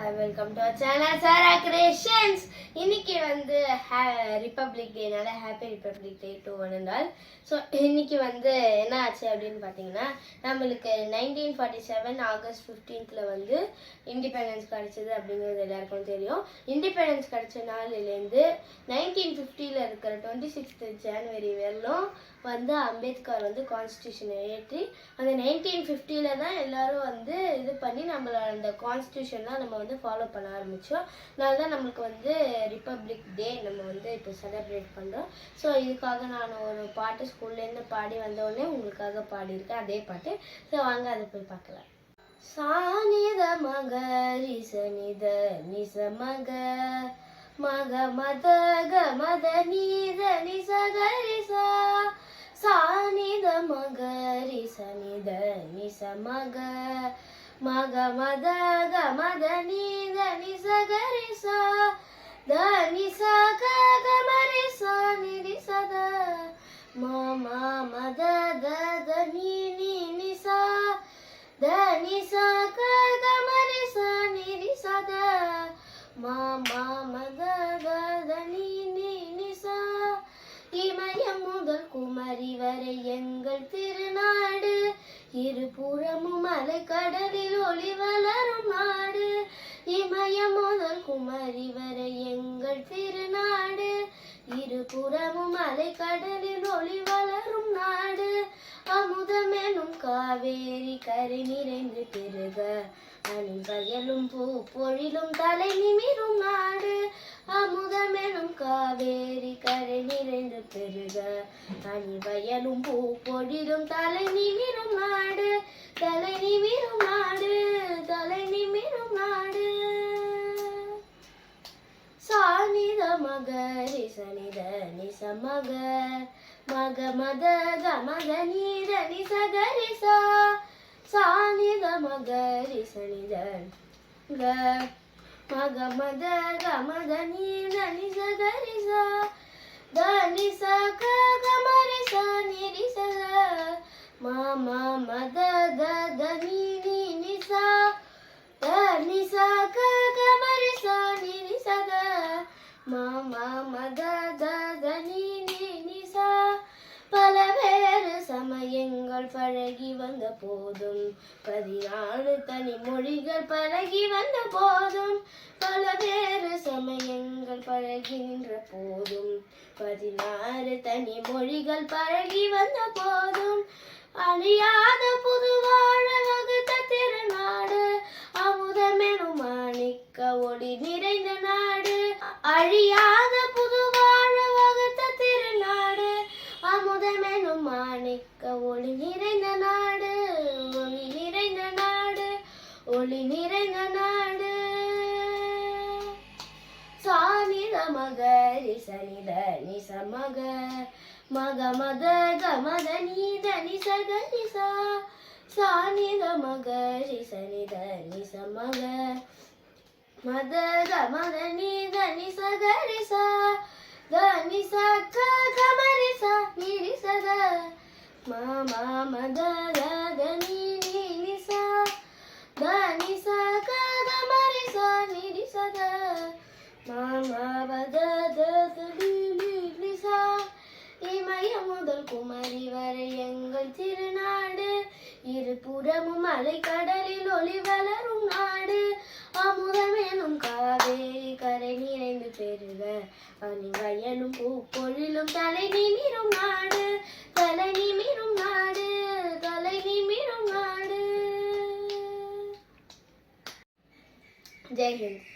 Hi, welcome to our channel Sarah Creations. இன்னைக்கு வந்து republic டேனால happy republic day to one and all. So இன்னைக்கு வந்து என்ன ஆச்சு அப்படின்னு பார்த்தீங்கன்னா, நம்மளுக்கு 1947 ஆகஸ்ட் 15th வந்து இண்டிபெண்டன்ஸ் கிடைச்சது அப்படிங்கிறது எல்லாருக்கும் தெரியும். இண்டிபெண்டன்ஸ் கிடைச்ச நாளிலேருந்து 1950 இருக்கிற 26th ஜனவரி வரலும் வந்து அம்பேத்கர் வந்து கான்ஸ்டியூஷனை ஏற்றி அந்த 1950 தான் எல்லாரும் வந்து இது பண்ணி நம்மளோட அந்த கான்ஸ்டியூஷன்லாம் நம்ம வந்து ஃபாலோ பண்ண ஆரம்பித்தோம். அதனால தான் நம்மளுக்கு வந்து ரிப்பப்ளிக் டே நம்ம வந்து இப்போ செலிப்ரேட் பண்ணுறோம். ஸோ இதுக்காக நான் ஒரு பாட்டு ஸ்கூல்லேருந்து பாடி வந்தோடனே உங்களுக்காக பாடியிருக்கேன், அதே பாட்டு. ஸோ வாங்க அதை போய் பார்க்கலாம். சானித மக ரிசனித நிச மக மக மத க மத நீத நிச கரிசா சானித மக ரிசனித நிச மக மக மத க மத நீத நிச கரிசா த நிச க க மரிசா நிரிசத ம மத த த நீ நீ நிசா த நிசா க க மரிசா நிரிசத ம மத த த நீ நீ நிசா இமயம் முதல் குமரி வரை எங்கள் திருநாடு, இருபுறமும் அலை கடலில் ஒளி வளரும் நாடு. இமயம் முதல் குமரி வரை எங்கள் திருநாடு, இருபுறமும் அலை கடலில் ஒளி வளரும் நாடு. அமுதமெனும் காவேரி கரை நிறைந்து பெருக அணில் வயலும் பூ பொழிலும் தலை நிமிரும் நாடு. அமுதமெனும் காவேரி கரை நிறைந்து பெருக அணில் வயலும் பூ பொழிலும் தலை நிமிரும் நாடு. தலை நிமிரும் நாடு, தலை நிமிரும் நாடு. சானித மக ரிசனித நிச மக மக மத க மத நீத நிச கரிசா சானித மக ரிசனித க மக மத க மத நீத நிச கரிசா த நிச க க மரிசா நிரிச ம மத த த நீ நீ நிசா த நிச க க மரிசா நிரிசத ம மத த த நீ நீ நிசா. பல வேறு சமயங்கள் பழகி வந்த போதும் 14 தனி மொழிகள் பழகி வந்த போதும், பல வேறு சமயங்கள் பழகி நின்ற போதும் 16 தனி மொழிகள் பழகி வந்த போதும், அழியாத புது வாழ வகுத்த திருநாடு, அமுதமெனும் மாணிக்க ஒளி நிறைந்த நாடு. அழியாத புது வாழ வகுத்த திருநாடு, அமுதமெனும் மாணிக்க ஒளி நிறைந்த நாடு. ஒளி நிறைந்த நாடு, ஒளி நிறைந்த நாடு. சானித மக ரிசனித நிச மக மக மத க மத நீத நிச கரிசா சானித மக ரிசனித நிச மக மத க மத நீத நிச கரிசா த நிச க க மரிசா நிரிசத ம மத த த நீ நீ நிசா த நிச க க மரிசா நிரிசத ம மத த த நீ நீ நிசா. இமயம் முதல் குமரி வரை எங்கள் திருநாடு, இருபுறமும் அலை கடலில் ஒளி வளரும் நாடு. அமுதமெனும் காவேரி கரை நிறைந்து பெருக அணி வயலும் பூ பொழிலும் தலை நிமிரும் நாடு. தலை நிமிரும் நாடு, தலை நிமிரும் நாடு. ஜெய் ஹிந்த்.